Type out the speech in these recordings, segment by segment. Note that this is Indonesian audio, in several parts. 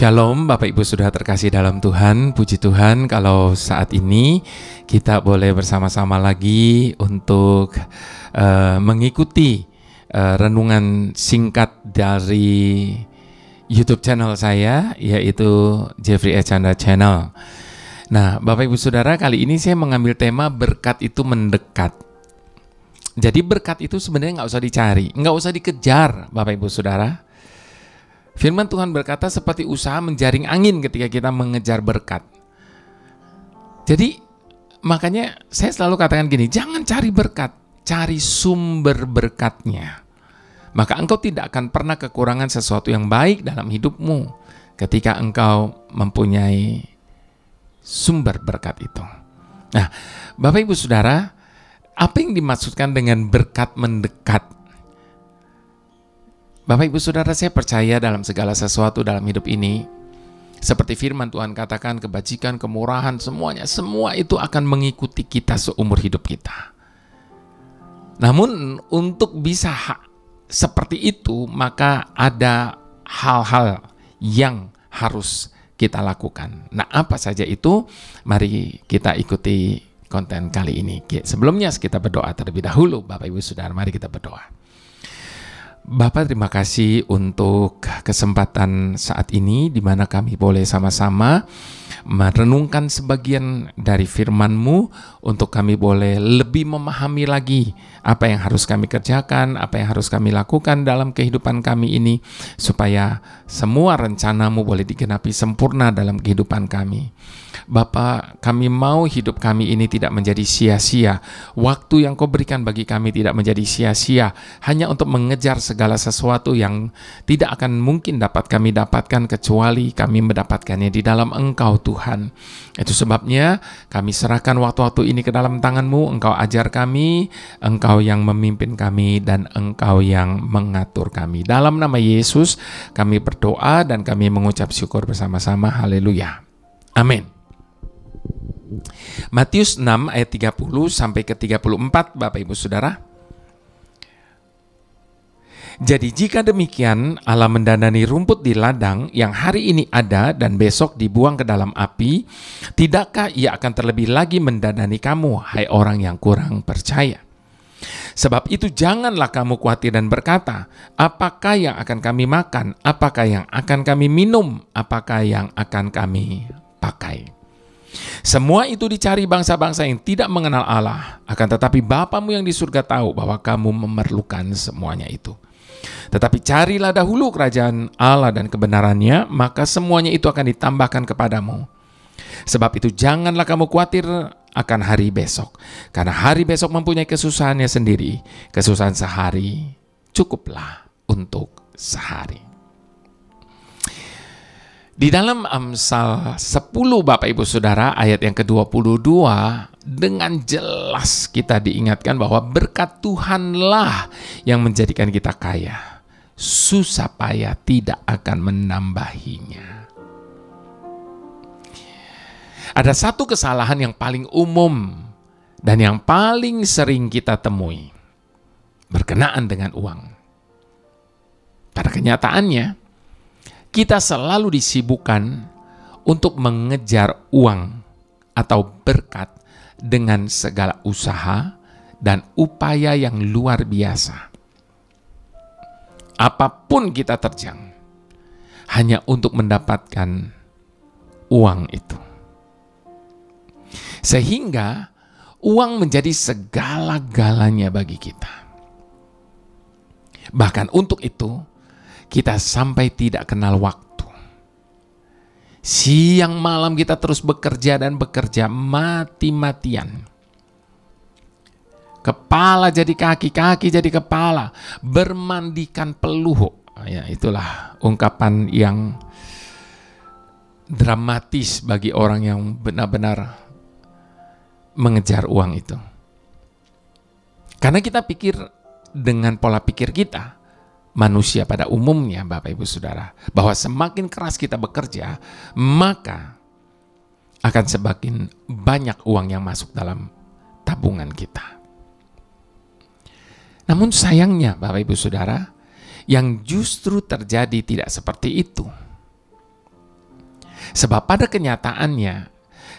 Shalom Bapak Ibu Saudara terkasih dalam Tuhan. Puji Tuhan kalau saat ini kita boleh bersama-sama lagi untuk mengikuti renungan singkat dari YouTube channel saya, yaitu Jeffrey E. Chandra Channel. Nah Bapak Ibu Saudara, kali ini saya mengambil tema berkat itu mendekat. Jadi berkat itu sebenarnya nggak usah dicari, nggak usah dikejar Bapak Ibu Saudara. Firman Tuhan berkata seperti usaha menjaring angin ketika kita mengejar berkat. Jadi makanya saya selalu katakan gini, jangan cari berkat, cari sumber berkatnya. Maka engkau tidak akan pernah kekurangan sesuatu yang baik dalam hidupmu ketika engkau mempunyai sumber berkat itu. Nah, Bapak Ibu Saudara, apa yang dimaksudkan dengan berkat mendekat? Bapak Ibu Saudara, saya percaya dalam segala sesuatu dalam hidup ini, seperti firman Tuhan katakan, kebajikan, kemurahan, semuanya, semua itu akan mengikuti kita seumur hidup kita. Namun untuk bisa seperti itu, maka ada hal-hal yang harus kita lakukan. Nah, apa saja itu? Mari kita ikuti konten kali ini. Sebelumnya kita berdoa terlebih dahulu. Bapak Ibu Saudara, mari kita berdoa. Bapak, terima kasih untuk kesempatan saat ini di mana kami boleh sama-sama merenungkan sebagian dari firman-Mu untuk kami boleh lebih memahami lagi apa yang harus kami kerjakan, apa yang harus kami lakukan dalam kehidupan kami ini, supaya semua rencana-Mu boleh digenapi sempurna dalam kehidupan kami. Bapak, kami mau hidup kami ini tidak menjadi sia-sia. Waktu yang Kau berikan bagi kami tidak menjadi sia-sia hanya untuk mengejar segala sesuatu yang tidak akan mungkin dapat kami dapatkan kecuali kami mendapatkannya di dalam Engkau, Tuhan. Itu sebabnya kami serahkan waktu-waktu ini ke dalam tangan-Mu. Engkau ajar kami, Engkau yang memimpin kami, dan Engkau yang mengatur kami. Dalam nama Yesus kami berdoa dan kami mengucap syukur bersama-sama. Haleluya. Amin. Matius 6 ayat 30 sampai ke 34, Bapak Ibu Saudara. Jadi jika demikian Allah mendandani rumput di ladang yang hari ini ada dan besok dibuang ke dalam api, tidakkah Ia akan terlebih lagi mendandani kamu, hai orang yang kurang percaya? Sebab itu janganlah kamu khawatir dan berkata, apakah yang akan kami makan, apakah yang akan kami minum, apakah yang akan kami pakai. Semua itu dicari bangsa-bangsa yang tidak mengenal Allah, akan tetapi Bapamu yang di surga tahu bahwa kamu memerlukan semuanya itu. Tetapi carilah dahulu kerajaan Allah dan kebenarannya, maka semuanya itu akan ditambahkan kepadamu. Sebab itu janganlah kamu khawatir akan hari besok, karena hari besok mempunyai kesusahannya sendiri. Kesusahan sehari cukuplah untuk sehari. Di dalam Amsal 10 Bapak Ibu Saudara ayat yang ke-22, dengan jelas kita diingatkan bahwa berkat Tuhanlah yang menjadikan kita kaya. Susah payah tidak akan menambahinya. Ada satu kesalahan yang paling umum dan yang paling sering kita temui berkenaan dengan uang. Pada kenyataannya, kita selalu disibukkan untuk mengejar uang atau berkat dengan segala usaha dan upaya yang luar biasa. Apapun kita terjang, hanya untuk mendapatkan uang itu. Sehingga uang menjadi segala-galanya bagi kita. Bahkan untuk itu, kita sampai tidak kenal waktu. Siang malam kita terus bekerja dan bekerja mati-matian. Kepala jadi kaki, kaki jadi kepala, bermandikan peluh. Ya, itulah ungkapan yang dramatis bagi orang yang benar-benar mengejar uang itu. Karena kita pikir dengan pola pikir kita, manusia pada umumnya, Bapak Ibu Saudara, bahwa semakin keras kita bekerja, maka akan semakin banyak uang yang masuk dalam tabungan kita. Namun sayangnya Bapak Ibu Saudara, yang justru terjadi tidak seperti itu. Sebab pada kenyataannya,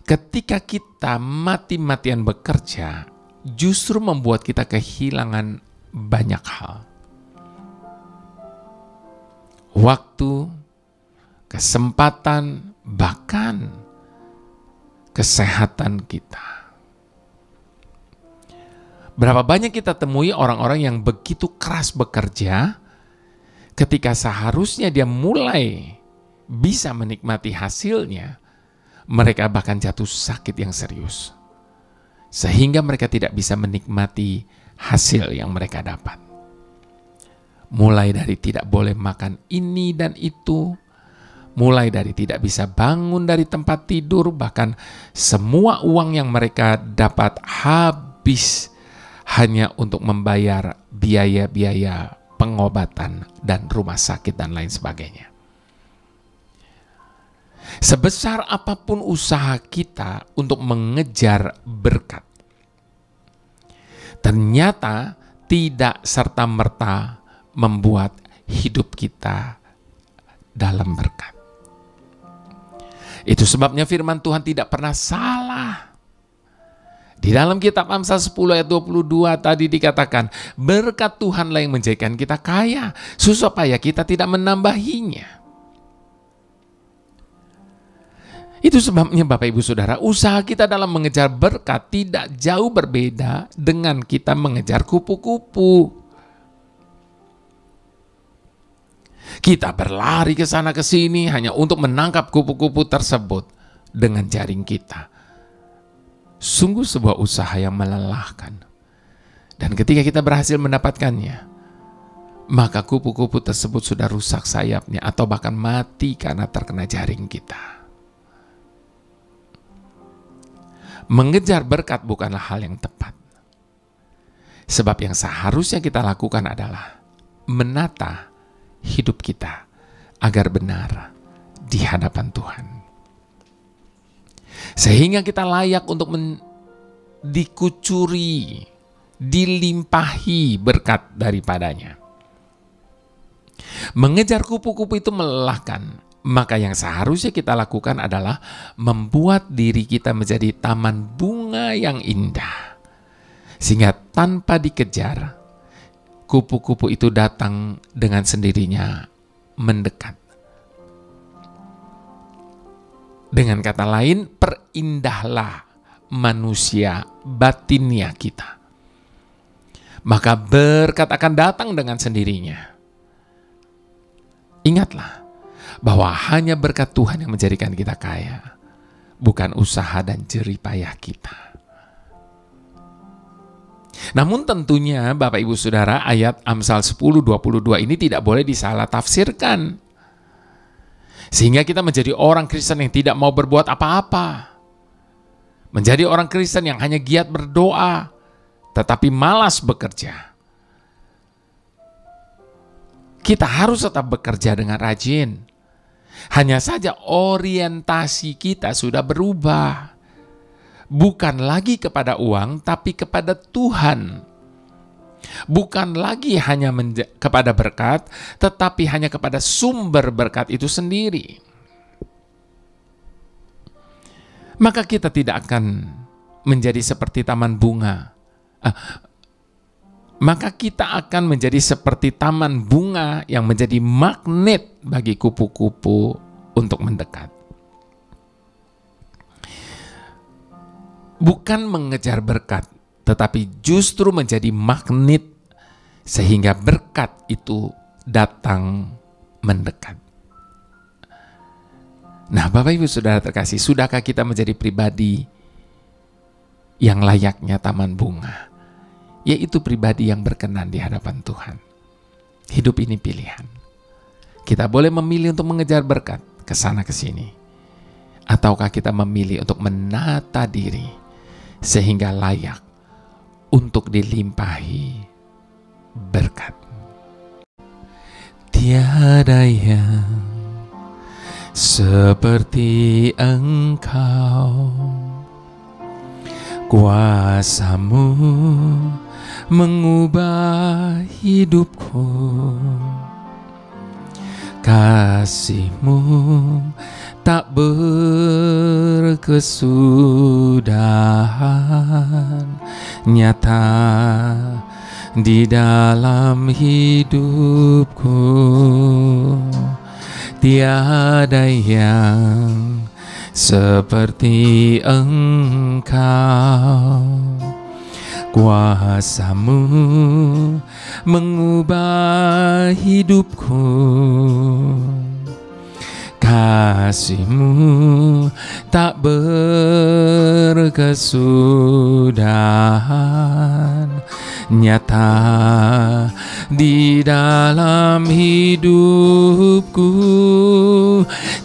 ketika kita mati-matian bekerja, justru membuat kita kehilangan banyak hal. Waktu, kesempatan, bahkan kesehatan kita. Berapa banyak kita temui orang-orang yang begitu keras bekerja, ketika seharusnya dia mulai bisa menikmati hasilnya, mereka bahkan jatuh sakit yang serius. Sehingga mereka tidak bisa menikmati hasil yang mereka dapat. Mulai dari tidak boleh makan ini dan itu, mulai dari tidak bisa bangun dari tempat tidur, bahkan semua uang yang mereka dapat habis hanya untuk membayar biaya-biaya pengobatan dan rumah sakit dan lain sebagainya. Sebesar apapun usaha kita untuk mengejar berkat, ternyata tidak serta-merta membuat hidup kita dalam berkat. Itu sebabnya firman Tuhan tidak pernah salah. Di dalam kitab Amsal 10 ayat 22 tadi dikatakan, berkat Tuhanlah yang menjadikan kita kaya, supaya kita tidak menambahinya. Itu sebabnya Bapak Ibu Saudara, usaha kita dalam mengejar berkat tidak jauh berbeda dengan kita mengejar kupu-kupu. Kita berlari ke sana ke sini hanya untuk menangkap kupu-kupu tersebut dengan jaring kita. Sungguh sebuah usaha yang melelahkan. Dan ketika kita berhasil mendapatkannya, maka kupu-kupu tersebut sudah rusak sayapnya atau bahkan mati karena terkena jaring kita. Mengejar berkat bukanlah hal yang tepat. Sebab yang seharusnya kita lakukan adalah menata hidup kita agar benar di hadapan Tuhan. Sehingga kita layak untuk dikucuri, dilimpahi berkat daripadanya. Mengejar kupu-kupu itu melelahkan, maka yang seharusnya kita lakukan adalah membuat diri kita menjadi taman bunga yang indah. Sehingga tanpa dikejar, kupu-kupu itu datang dengan sendirinya mendekat. Dengan kata lain, perindahlah manusia batinnya kita. Maka berkat akan datang dengan sendirinya. Ingatlah bahwa hanya berkat Tuhan yang menjadikan kita kaya, bukan usaha dan jerih payah kita. Namun tentunya Bapak Ibu Saudara, ayat Amsal 10:22 ini tidak boleh disalah tafsirkan. Sehingga kita menjadi orang Kristen yang tidak mau berbuat apa-apa. Menjadi orang Kristen yang hanya giat berdoa, tetapi malas bekerja. Kita harus tetap bekerja dengan rajin. Hanya saja orientasi kita sudah berubah. Bukan lagi kepada uang, tapi kepada Tuhan. Bukan lagi hanya kepada berkat, tetapi hanya kepada sumber berkat itu sendiri. Maka kita tidak akan menjadi seperti taman bunga. Maka kita akan menjadi seperti taman bunga yang menjadi magnet bagi kupu-kupu untuk mendekat. Bukan mengejar berkat, tetapi justru menjadi magnet sehingga berkat itu datang mendekat. Nah, Bapak Ibu Saudara terkasih, sudahkah kita menjadi pribadi yang layaknya taman bunga? Yaitu pribadi yang berkenan di hadapan Tuhan. Hidup ini pilihan. Kita boleh memilih untuk mengejar berkat ke sana ke sini, ataukah kita memilih untuk menata diri sehingga layak untuk dilimpahi berkat. Tiada yang seperti Engkau, kuasa-Mu mengubah hidupku, kasih-Mu tak berkesudahan nyata di dalam hidupku. Tiada yang seperti Engkau, kuasa-Mu mengubah hidupku. Kasih-Mu tak berkesudahan nyata di dalam hidupku.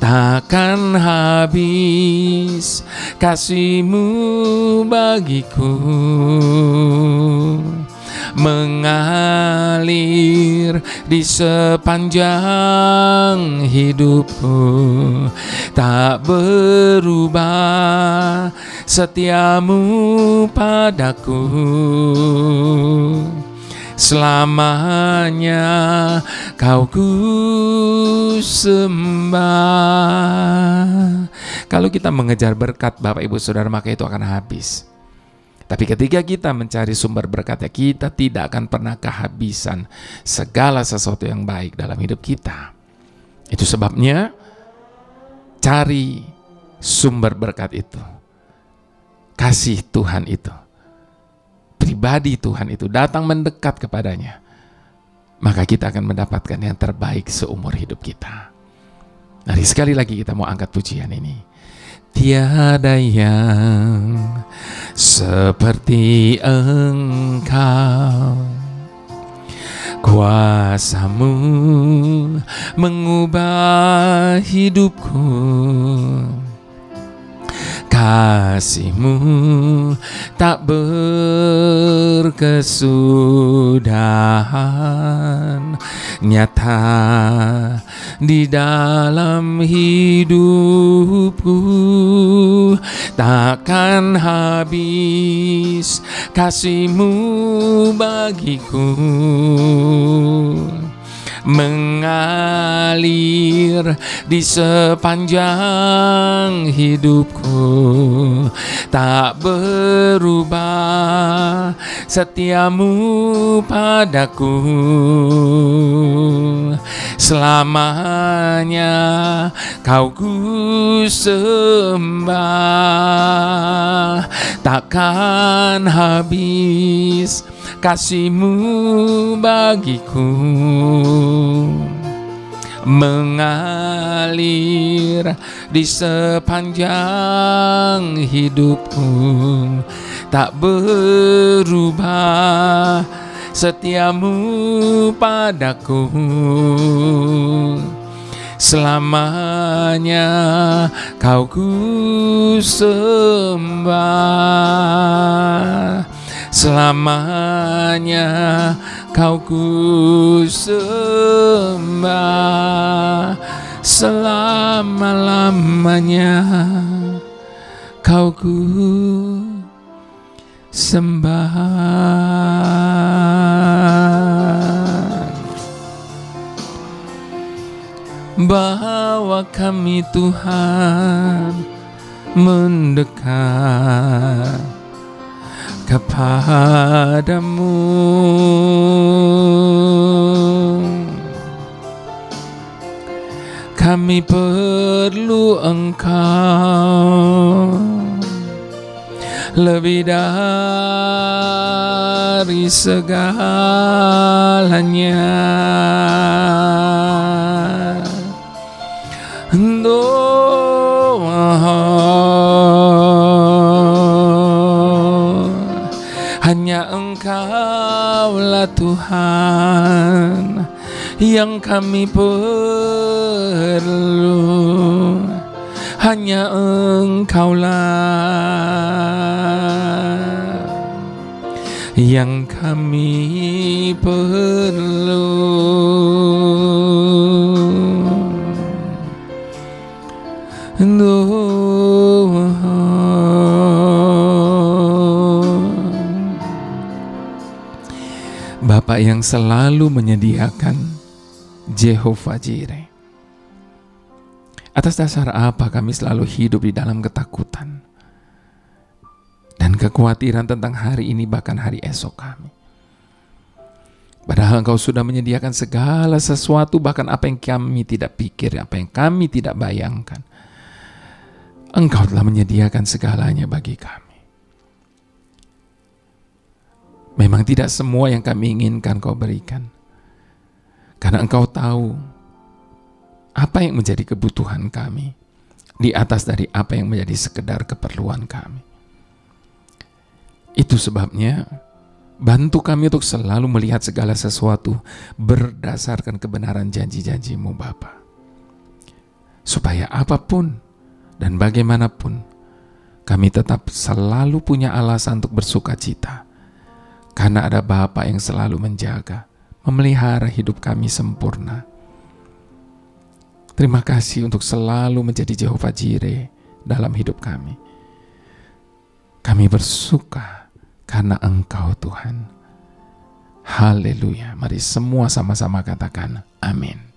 Takkan habis kasih-Mu bagiku, mengalir di sepanjang hidupku. Tak berubah setia-Mu padaku, selamanya Kau ku sembah. Kalau kita mengejar berkat, Bapak Ibu Saudara, maka itu akan habis. Tapi ketika kita mencari sumber berkatnya, kita tidak akan pernah kehabisan segala sesuatu yang baik dalam hidup kita. Itu sebabnya cari sumber berkat itu, kasih Tuhan itu, pribadi Tuhan itu, datang mendekat kepadanya, maka kita akan mendapatkan yang terbaik seumur hidup kita. Mari sekali lagi kita mau angkat pujian ini. Tiada yang seperti Engkau, kuasa-Mu mengubah hidupku. Kasih-Mu tak berkesudahan nyata di dalam hidupku. Takkan habis kasih-Mu bagiku, mengalir di sepanjang hidupku. Tak berubah setia-Mu padaku, selamanya Kau ku sembah. Takkan habis kasih-Mu bagiku, mengalir di sepanjang hidupku. Tak berubah setia-Mu padaku, selamanya Kau ku sembah. Selamanya Kau ku sembah, selama-lamanya Kau ku sembah. Bawa kami Tuhan mendekat kepadamu. Kami perlu Engkau lebih dari segalanya. Hanya Engkaulah Tuhan yang kami perlu. Hanya Engkaulah yang kami perlu. Bapa yang selalu menyediakan, Jehovah Jireh, Atas dasar apa kami selalu hidup di dalam ketakutan dan kekhawatiran tentang hari ini bahkan hari esok kami? Padahal Engkau sudah menyediakan segala sesuatu, bahkan apa yang kami tidak pikir, apa yang kami tidak bayangkan. Engkau telah menyediakan segalanya bagi kami. Memang tidak semua yang kami inginkan Kau berikan, karena Engkau tahu apa yang menjadi kebutuhan kami di atas dari apa yang menjadi sekedar keperluan kami. Itu sebabnya bantu kami untuk selalu melihat segala sesuatu berdasarkan kebenaran janji-janji-Mu Bapa, supaya apapun dan bagaimanapun kami tetap selalu punya alasan untuk bersuka cita, karena ada Bapa yang selalu menjaga, memelihara hidup kami sempurna. Terima kasih untuk selalu menjadi Jehovah Jireh dalam hidup kami. Kami bersuka karena Engkau Tuhan. Haleluya. Mari semua sama-sama katakan amin.